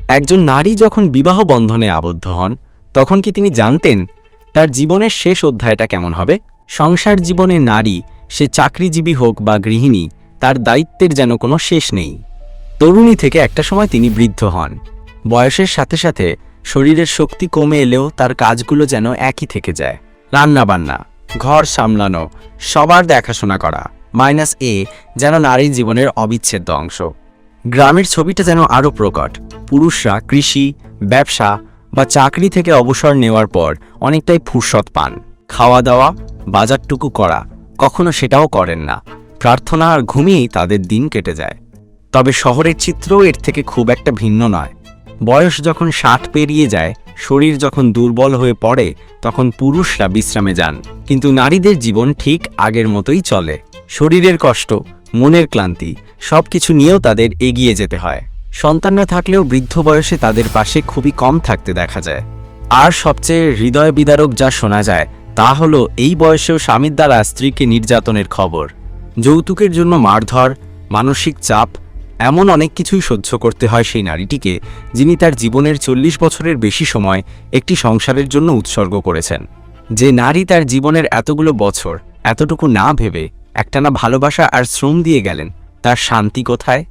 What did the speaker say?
একজন নারী যখন বিবাহ বন্ধনে আবদ্ধ হন তখন কি তিনি জানতেন তার জীবনের শেষ অধ্যায়টা কেমন হবে? সংসার জীবনে নারী, সে চাকরিজীবী হোক বা গৃহিণী, তার দায়িত্বের যেন কোনো শেষ নেই। তরুণী থেকে একটা সময় তিনি বৃদ্ধ হন। বয়সের সাথে সাথে শরীরের শক্তি কমে এলেও তার কাজগুলো যেন একই থেকে যায়। রান্নাবান্না, ঘর সামলানো, সবার দেখাশোনা করা -এ যেন নারীর জীবনের অবিচ্ছেদ্য অংশ। গ্রামের ছবিটা যেন আরও প্রকট। পুরুষরা কৃষি, ব্যবসা বা চাকরি থেকে অবসর নেওয়ার পর অনেকটাই ফুরসত পান। খাওয়া দাওয়া, বাজারটুকু করা, কখনো সেটাও করেন না। প্রার্থনা আর ঘুমিয়েই তাদের দিন কেটে যায়। তবে শহরের চিত্রও এর থেকে খুব একটা ভিন্ন নয়। বয়স যখন 60 পেরিয়ে যায়, শরীর যখন দুর্বল হয়ে পড়ে, তখন পুরুষরা বিশ্রামে যান, কিন্তু নারীদের জীবন ঠিক আগের মতোই চলে। শরীরের কষ্ট, মনের ক্লান্তি সবকিছু নিয়েও তাদের এগিয়ে যেতে হয়। সন্তানরা থাকলেও বৃদ্ধ বয়সে তাদের পাশে খুবই কম থাকতে দেখা যায়। আর সবচেয়ে হৃদয় বিদারক যা শোনা যায় তা হলো এই বয়সেও স্বামীর দ্বারা স্ত্রীকে নির্যাতনের খবর। যৌতুকের জন্য মারধর, মানসিক চাপ, এমন অনেক কিছুই সহ্য করতে হয় সেই নারীটিকে, যিনি তার জীবনের 40 বছরের বেশি সময় একটি সংসারের জন্য উৎসর্গ করেছেন। যে নারী তার জীবনের এতগুলো বছর এতটুকু না ভেবে একটানা ভালোবাসা আর শ্রম দিয়ে গেলেন, তার শান্তি কোথায়?